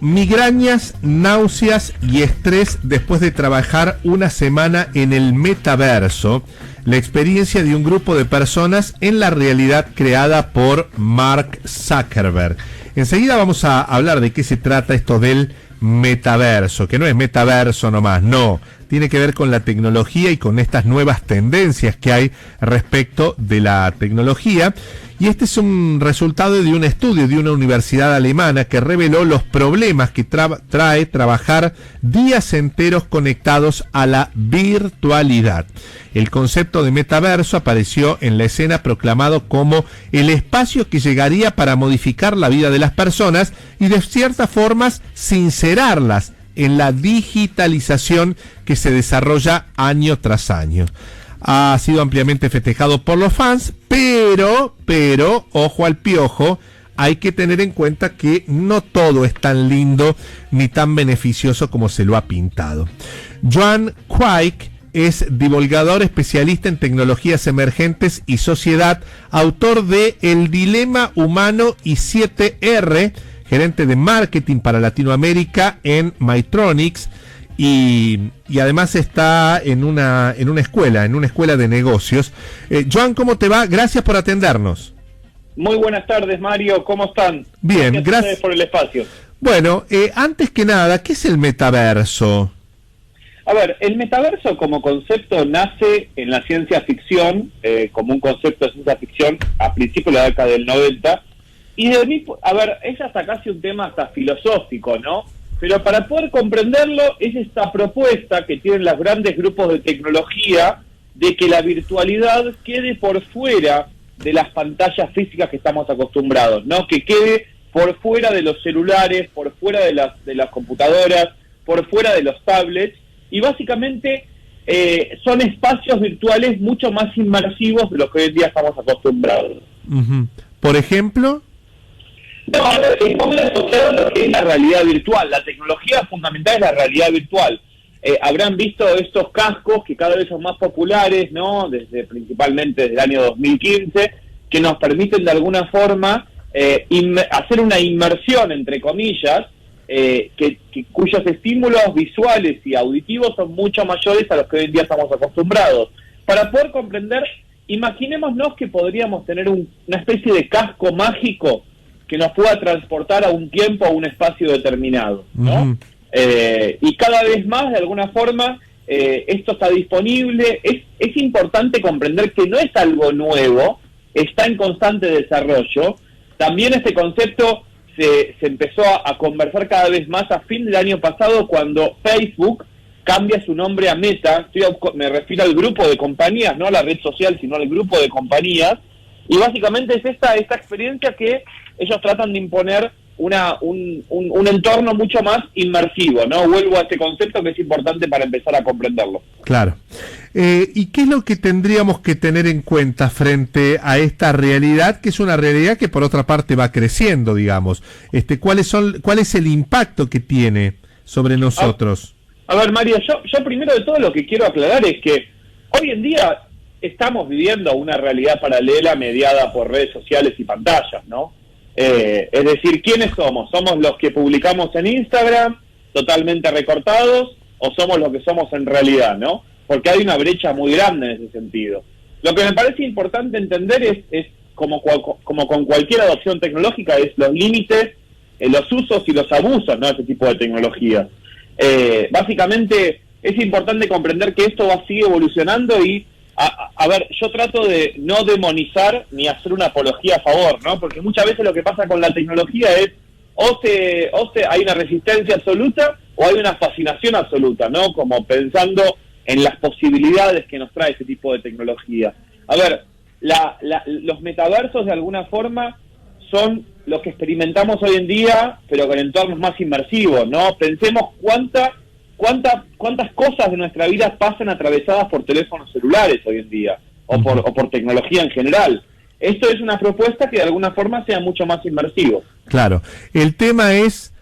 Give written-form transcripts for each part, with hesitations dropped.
Migrañas, náuseas y estrés después de trabajar una semana en el metaverso, la experiencia de un grupo de personas en la realidad creada por Mark Zuckerberg. Enseguida vamos a hablar de qué se trata esto del metaverso, que no es metaverso nomás, no, tiene que ver con la tecnología y con estas nuevas tendencias que hay respecto de la tecnología. Y este es un resultado de un estudio de una universidad alemana que reveló los problemas que trae trabajar días enteros conectados a la virtualidad. El concepto de metaverso apareció en la escena proclamado como el espacio que llegaría para modificar la vida de las personas y de ciertas formas sincerarlas en la digitalización que se desarrolla año tras año. Ha sido ampliamente festejado por los fans, pero, ojo al piojo, hay que tener en cuenta que no todo es tan lindo ni tan beneficioso como se lo ha pintado. Joan Quake es divulgador especialista en tecnologías emergentes y sociedad, autor de El Dilema Humano y 7R, gerente de marketing para Latinoamérica en Mytronics, y además está en una escuela de negocios. Joan, ¿cómo te va? Gracias por atendernos. Muy buenas tardes, Mario, ¿cómo están? Bien, gracias por el espacio. Bueno, antes que nada, ¿qué es el metaverso? A ver, el metaverso como concepto nace en la ciencia ficción, como un concepto de ciencia ficción a principios de la década del 90, y de mí, a ver, es hasta casi un tema hasta filosófico, ¿no? Pero para poder comprenderlo es esta propuesta que tienen los grandes grupos de tecnología de que la virtualidad quede por fuera de las pantallas físicas que estamos acostumbrados, ¿no? Que quede por fuera de los celulares, por fuera de las computadoras, por fuera de los tablets, y básicamente son espacios virtuales mucho más inmersivos de los que hoy en día estamos acostumbrados. Uh-huh. ¿Por ejemplo? No, estamos asociados a lo que es la realidad virtual. La tecnología fundamental es la realidad virtual. Habrán visto estos cascos que cada vez son más populares, ¿no? Principalmente desde el año 2015, que nos permiten de alguna forma hacer una inmersión, entre comillas, cuyos estímulos visuales y auditivos son mucho mayores a los que hoy en día estamos acostumbrados. Para poder comprender, imaginémonos que podríamos tener una especie de casco mágico que nos pueda transportar a un tiempo, a un espacio determinado, ¿no? Uh-huh. Y cada vez más, de alguna forma, esto está disponible. Es importante comprender que no es algo nuevo, está en constante desarrollo. También este concepto se empezó a conversar cada vez más a fin del año pasado, cuando Facebook cambia su nombre a Meta. Me refiero al grupo de compañías, no a la red social, sino al grupo de compañías. Y básicamente es esta experiencia que ellos tratan de imponer un entorno mucho más inmersivo, ¿no? Vuelvo a este concepto que es importante para empezar a comprenderlo. Claro. ¿Y qué es lo que tendríamos que tener en cuenta frente a esta realidad, que es una realidad que por otra parte va creciendo, digamos? ¿Cuál es el impacto que tiene sobre nosotros? A ver, María, yo primero de todo lo que quiero aclarar es que hoy en día estamos viviendo una realidad paralela mediada por redes sociales y pantallas, ¿no? Es decir, ¿quiénes somos? ¿Somos los que publicamos en Instagram, totalmente recortados, o somos los que somos en realidad, ¿no? Porque hay una brecha muy grande en ese sentido. Lo que me parece importante entender es como con cualquier adopción tecnológica, es los límites, los usos y los abusos, ¿no? De ese tipo de tecnología. Básicamente es importante comprender que esto sigue evolucionando y a ver, yo trato de no demonizar ni hacer una apología a favor, ¿no? Porque muchas veces lo que pasa con la tecnología es hay una resistencia absoluta o hay una fascinación absoluta, ¿no? Como pensando en las posibilidades que nos trae ese tipo de tecnología. A ver, los metaversos de alguna forma son los que experimentamos hoy en día, pero con entornos más inmersivos, ¿no? Pensemos cuántas cosas de nuestra vida pasan atravesadas por teléfonos celulares hoy en día, o por tecnología en general. Esto es una propuesta que de alguna forma sea mucho más inmersivo. Claro. El tema es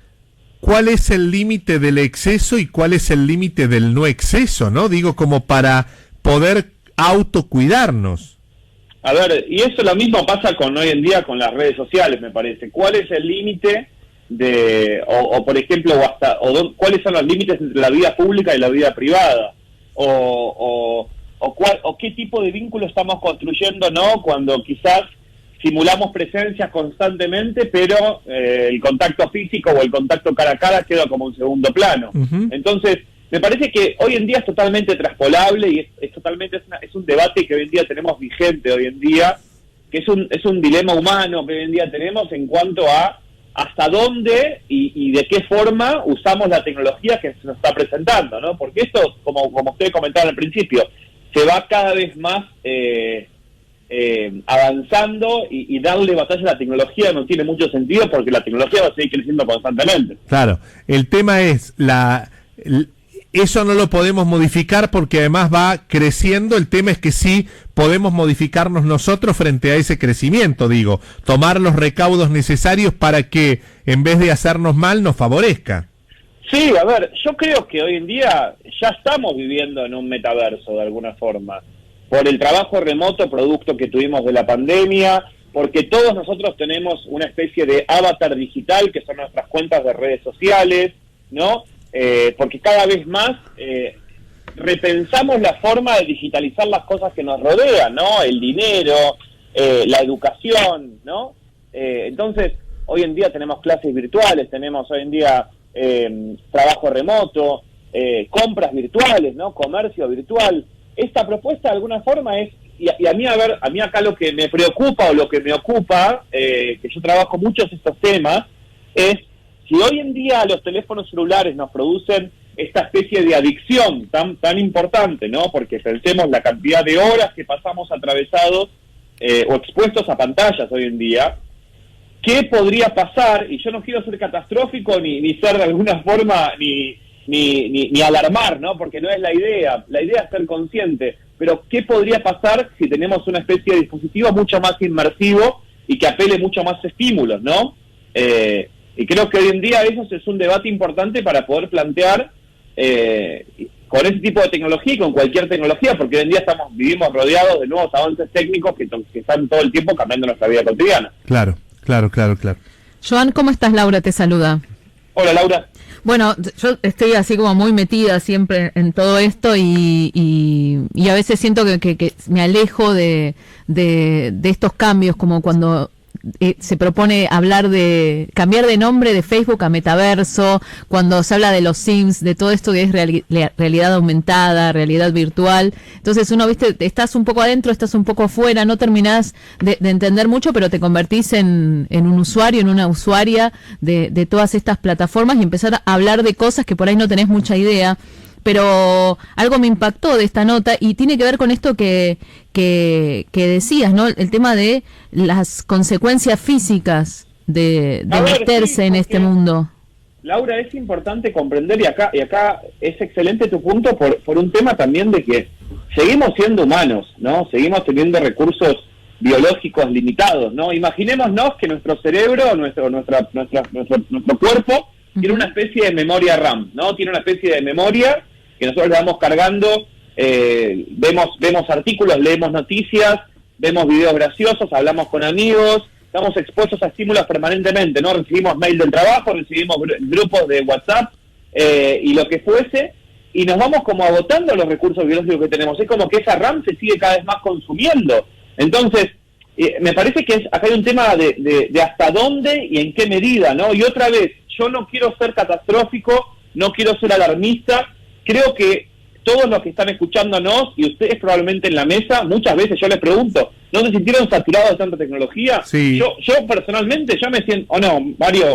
cuál es el límite del exceso y cuál es el límite del no exceso, ¿no? Digo, como para poder autocuidarnos. A ver, y eso lo mismo pasa con hoy en día con las redes sociales, me parece. ¿Cuál es el límite o por ejemplo, cuáles son los límites entre la vida pública y la vida privada, o qué tipo de vínculo estamos construyendo, ¿no? Cuando quizás simulamos presencias constantemente, pero el contacto físico o el contacto cara a cara queda como un segundo plano. Uh-huh. Entonces, me parece que hoy en día es totalmente traspolable y es un debate que hoy en día tenemos vigente hoy en día, que es un dilema humano que hoy en día tenemos en cuanto a hasta dónde y de qué forma usamos la tecnología que se nos está presentando, ¿no? Porque esto, como ustedes comentaban al principio, se va cada vez más avanzando y darle batalla a la tecnología no tiene mucho sentido porque la tecnología va a seguir creciendo constantemente. Claro, el tema es eso no lo podemos modificar porque además va creciendo. El tema es que sí podemos modificarnos nosotros frente a ese crecimiento, tomar los recaudos necesarios para que en vez de hacernos mal nos favorezca. Sí, a ver, yo creo que hoy en día ya estamos viviendo en un metaverso de alguna forma, por el trabajo remoto producto que tuvimos de la pandemia, porque todos nosotros tenemos una especie de avatar digital que son nuestras cuentas de redes sociales, ¿no? Porque cada vez más repensamos la forma de digitalizar las cosas que nos rodean, ¿no? El dinero, la educación, ¿no? Entonces, hoy en día tenemos clases virtuales, tenemos hoy en día trabajo remoto, compras virtuales, ¿no? Comercio virtual. Esta propuesta de alguna forma es, y a mí acá lo que me preocupa o lo que me ocupa, que yo trabajo muchos estos temas, es si hoy en día los teléfonos celulares nos producen esta especie de adicción tan importante, ¿no? Porque pensemos la cantidad de horas que pasamos atravesados o expuestos a pantallas hoy en día, ¿qué podría pasar? Y yo no quiero ser catastrófico ni ser de alguna forma ni alarmar, ¿no? Porque no es la idea es ser consciente, pero ¿qué podría pasar si tenemos una especie de dispositivo mucho más inmersivo y que apele mucho más estímulos, ¿no? Y creo que hoy en día eso es un debate importante para poder plantear con ese tipo de tecnología y con cualquier tecnología, porque hoy en día vivimos rodeados de nuevos avances técnicos que están todo el tiempo cambiando nuestra vida cotidiana. Claro. Joan, ¿cómo estás? Laura te saluda. Hola, Laura. Bueno, yo estoy así como muy metida siempre en todo esto y a veces siento que me alejo de estos cambios, como cuando se propone cambiar de nombre de Facebook a metaverso, cuando se habla de los Sims, de todo esto que es realidad aumentada, realidad virtual. Entonces uno, estás un poco adentro, estás un poco afuera, no terminás de entender mucho, pero te convertís en un usuario, en una usuaria de todas estas plataformas y empezar a hablar de cosas que por ahí no tenés mucha idea. Pero algo me impactó de esta nota y tiene que ver con esto que decías, ¿no? El tema de las consecuencias físicas de meterse en este mundo. Laura, es importante comprender, y acá es excelente tu punto, por un tema también de que seguimos siendo humanos, ¿no? Seguimos teniendo recursos biológicos limitados, ¿no? Imaginémonos que nuestro cerebro, nuestro cuerpo, tiene una especie de memoria RAM, ¿no? Tiene una especie de memoria que nosotros le vamos cargando, vemos artículos, leemos noticias, vemos videos graciosos, hablamos con amigos, estamos expuestos a estímulos permanentemente, ¿no? Recibimos mail del trabajo, recibimos grupos de WhatsApp y lo que fuese, y nos vamos como agotando los recursos biológicos que tenemos. Es como que esa RAM se sigue cada vez más consumiendo. Entonces, me parece que acá hay un tema de hasta dónde y en qué medida, ¿no? Y otra vez, yo no quiero ser catastrófico, no quiero ser alarmista, creo que todos los que están escuchándonos, y ustedes probablemente en la mesa, muchas veces yo les pregunto, ¿no se sintieron saturados de tanta tecnología? Sí. Yo personalmente ya me siento, ¿o no, Mario?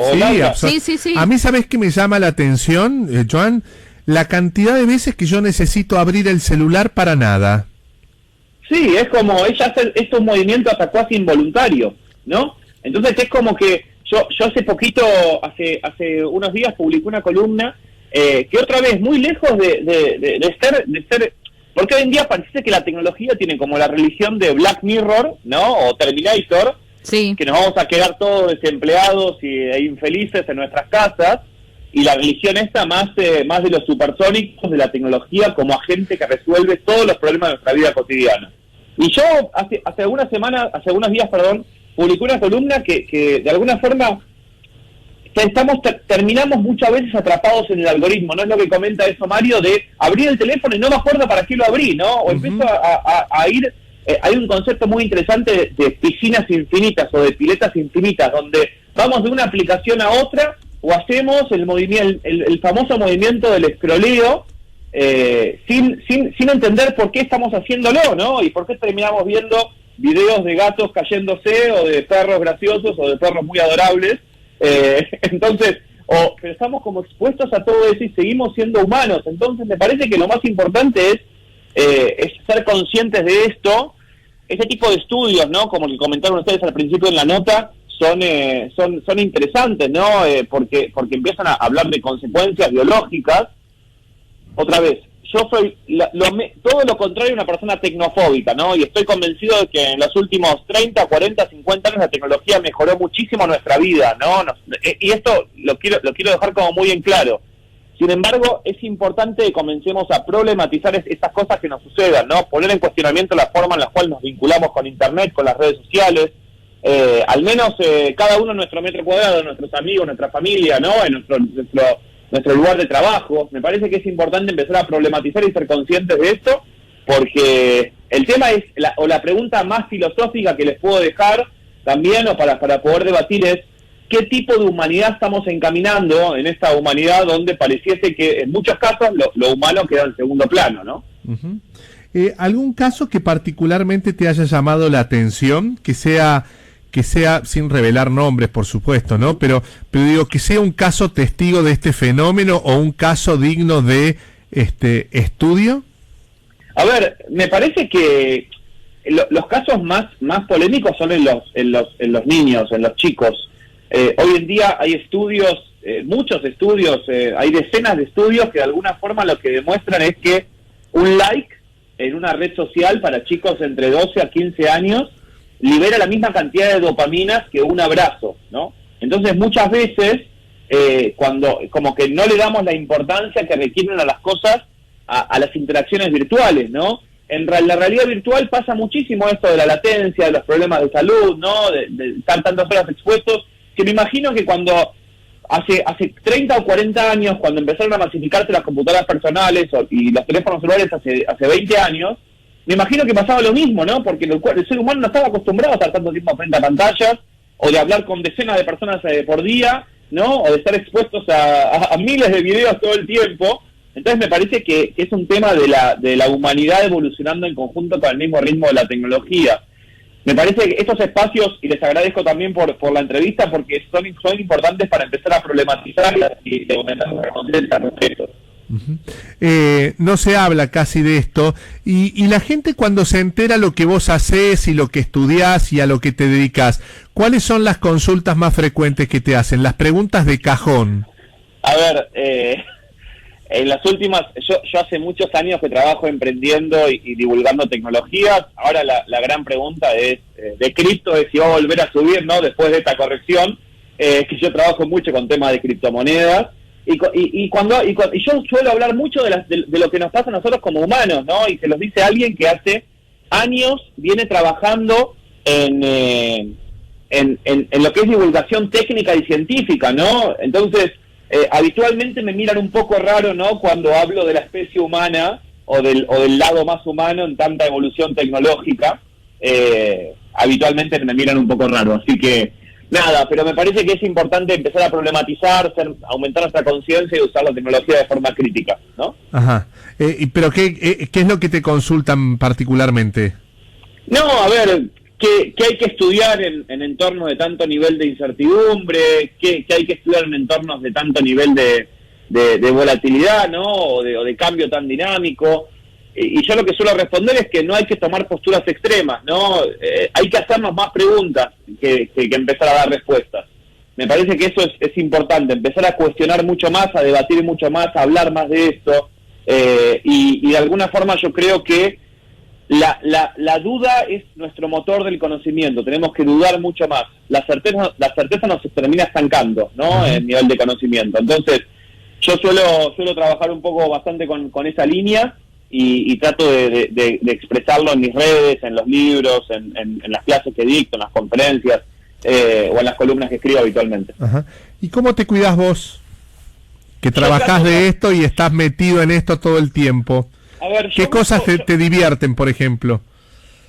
Sí. A mí, ¿sabés qué me llama la atención, Joan? La cantidad de veces que yo necesito abrir el celular para nada. Sí, es como, ella hace un movimiento hasta casi involuntario, ¿no? Entonces es como que yo hace poquito, hace unos días publiqué una columna que otra vez, muy lejos de ser, porque hoy en día parece que la tecnología tiene como la religión de Black Mirror, ¿no? O Terminator, sí, que nos vamos a quedar todos desempleados e infelices en nuestras casas, y la religión esta más de los supersónicos, de la tecnología como agente que resuelve todos los problemas de nuestra vida cotidiana. Y yo hace algunos días, publiqué una columna que de alguna forma terminamos muchas veces atrapados en el algoritmo, ¿no? Es lo que comenta eso Mario, de abrir el teléfono y no me acuerdo para qué lo abrí, ¿no? O empiezo a ir... hay un concepto muy interesante de piscinas infinitas o de piletas infinitas, donde vamos de una aplicación a otra o hacemos el famoso movimiento del escroleo sin entender por qué estamos haciéndolo, ¿no? Y por qué terminamos viendo videos de gatos cayéndose o de perros graciosos o de perros muy adorables. Entonces, pero estamos como expuestos a todo eso y seguimos siendo humanos. Entonces me parece que lo más importante es ser conscientes de esto. Ese tipo de estudios, ¿no? Como que comentaron ustedes al principio en la nota, son interesantes, ¿no? Porque empiezan a hablar de consecuencias biológicas. Otra vez, yo soy todo lo contrario a una persona tecnofóbica, ¿no? Y estoy convencido de que en los últimos 30, 40, 50 años la tecnología mejoró muchísimo nuestra vida, ¿no? Y esto lo quiero dejar como muy en claro. Sin embargo, es importante que comencemos a problematizar esas cosas que nos sucedan, ¿no? Poner en cuestionamiento la forma en la cual nos vinculamos con Internet, con las redes sociales, al menos cada uno en nuestro metro cuadrado, nuestros amigos, nuestra familia, ¿no? En nuestro lugar de trabajo. Me parece que es importante empezar a problematizar y ser conscientes de esto, porque el tema es, la pregunta más filosófica que les puedo dejar también, o para poder debatir, es ¿qué tipo de humanidad estamos encaminando en esta humanidad donde pareciese que en muchos casos lo humano queda en segundo plano, ¿no? Uh-huh. ¿Algún caso que particularmente te haya llamado la atención, que sea sin revelar nombres, por supuesto, ¿no? Pero digo, que sea un caso testigo de este fenómeno o un caso digno de estudio? A ver, me parece que los casos más polémicos son en los niños, en los chicos. Hoy en día hay estudios, muchos estudios, hay decenas de estudios que de alguna forma lo que demuestran es que un like en una red social para chicos entre 12 a 15 años libera la misma cantidad de dopaminas que un abrazo, ¿no? Entonces muchas veces cuando como que no le damos la importancia que requieren a las cosas, a las interacciones virtuales, ¿no? En la realidad virtual pasa muchísimo esto de la latencia, de los problemas de salud, ¿no? De estar tantas horas expuestos, que me imagino que cuando hace 30 o 40 años, cuando empezaron a masificarse las computadoras personales y los teléfonos celulares hace 20 años, me imagino que pasaba lo mismo, ¿no? Porque el ser humano no estaba acostumbrado a estar tanto tiempo frente a pantallas, o de hablar con decenas de personas por día, ¿no? O de estar expuestos a miles de videos todo el tiempo. Entonces me parece que es un tema de la humanidad evolucionando en conjunto con el mismo ritmo de la tecnología. Me parece que estos espacios, y les agradezco también por la entrevista, porque son importantes para empezar a problematizar y aumentar nuestra conciencia al respecto. Uh-huh. No se habla casi de esto, y la gente cuando se entera lo que vos hacés y lo que estudiás y a lo que te dedicas, ¿cuáles son las consultas más frecuentes que te hacen? Las preguntas de cajón. A ver, en las últimas, yo hace muchos años que trabajo emprendiendo y divulgando tecnologías. Ahora la gran pregunta es de cripto, es si va a volver a subir, ¿no? Después de esta corrección, que yo trabajo mucho con temas de criptomonedas. Y yo suelo hablar mucho de lo que nos pasa a nosotros como humanos, ¿no? Y se los dice alguien que hace años viene trabajando en lo que es divulgación técnica y científica, ¿no? Entonces, habitualmente me miran un poco raro, ¿no? Cuando hablo de la especie humana o del lado más humano en tanta evolución tecnológica, habitualmente me miran un poco raro. Así que nada, pero me parece que es importante empezar a problematizar, aumentar nuestra conciencia y usar la tecnología de forma crítica, ¿no? Ajá. Pero ¿qué es lo que te consultan particularmente? No, a ver, que hay que estudiar en entornos de tanto nivel de incertidumbre, que hay que estudiar en entornos de tanto nivel de volatilidad, ¿no? O de cambio tan dinámico. Y yo lo que suelo responder es que no hay que tomar posturas extremas, ¿no? Hay que hacernos más preguntas que empezar a dar respuestas. Me parece que eso es importante, empezar a cuestionar mucho más, a debatir mucho más, a hablar más de esto. Y de alguna forma yo creo que la duda es nuestro motor del conocimiento. Tenemos que dudar mucho más. La certeza nos termina estancando, ¿no? En nivel de conocimiento. Entonces, yo suelo trabajar un poco bastante con esa línea y trato de expresarlo en mis redes, en los libros, en las clases que dicto, en las conferencias. o en las columnas que escribo habitualmente. Ajá. ¿Y cómo te cuidás vos? Que trabajás de esto y estás metido en esto todo el tiempo. A ver, ¿Qué cosas te divierten, por ejemplo?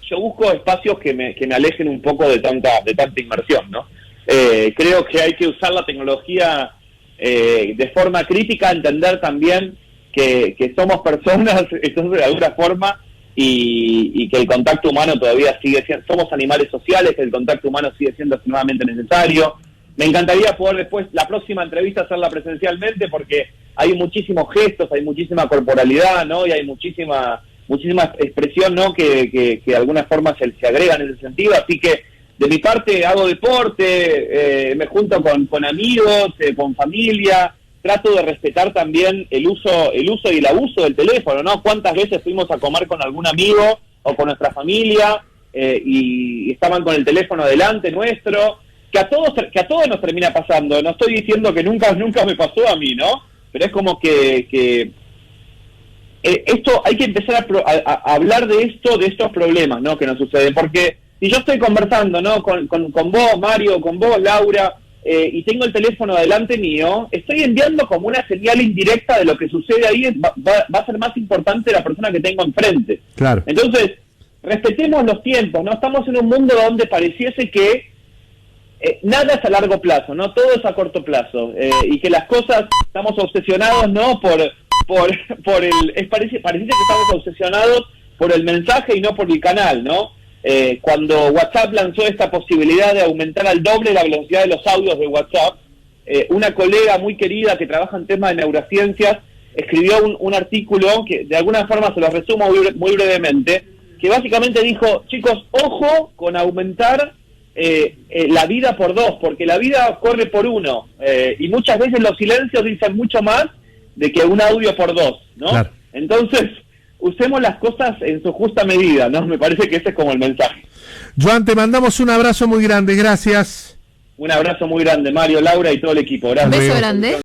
Yo busco espacios que me alejen un poco de tanta inmersión, ¿no? Creo que hay que usar la tecnología de forma crítica, entender también que somos personas, entonces de alguna forma, y que el contacto humano todavía sigue siendo, somos animales sociales, que el contacto humano sigue siendo extremadamente necesario. Me encantaría poder después, la próxima entrevista, hacerla presencialmente, porque hay muchísimos gestos, hay muchísima corporalidad, ¿no? Y hay muchísima expresión, ¿no? Que de alguna forma se agrega en ese sentido. Así que, de mi parte, hago deporte, me junto con amigos, con familia. Trato de respetar también el uso y el abuso del teléfono, ¿no? ¿Cuántas veces fuimos a comer con algún amigo o con nuestra familia y estaban con el teléfono delante nuestro? Que a todos nos termina pasando. No estoy diciendo que nunca me pasó a mí, ¿no? Pero es como que esto hay que empezar a hablar de estos problemas, ¿no? Que nos suceden, porque si yo estoy conversando, ¿no? Con vos, Mario, con vos, Laura, y tengo el teléfono delante mío, estoy enviando como una señal indirecta de lo que sucede ahí. Va a ser más importante la persona que tengo enfrente. Claro. Entonces, respetemos los tiempos, ¿no? Estamos en un mundo donde pareciese que nada es a largo plazo, ¿no? Todo es a corto plazo, y que las cosas, estamos obsesionados, ¿no? Parece que estamos obsesionados por el mensaje y no por el canal, ¿no? Cuando WhatsApp lanzó esta posibilidad de aumentar al doble la velocidad de los audios de WhatsApp, una colega muy querida que trabaja en temas de neurociencias escribió un artículo que de alguna forma se lo resumo muy brevemente, que básicamente dijo: chicos, ojo con aumentar la vida por 2, porque la vida corre por 1, y muchas veces los silencios dicen mucho más de que un audio por 2, ¿no? Claro. Entonces, usemos las cosas en su justa medida, ¿no? Me parece que ese es como el mensaje. Joan, te mandamos un abrazo muy grande, gracias. Un abrazo muy grande, Mario, Laura y todo el equipo. Gracias. Un beso grande.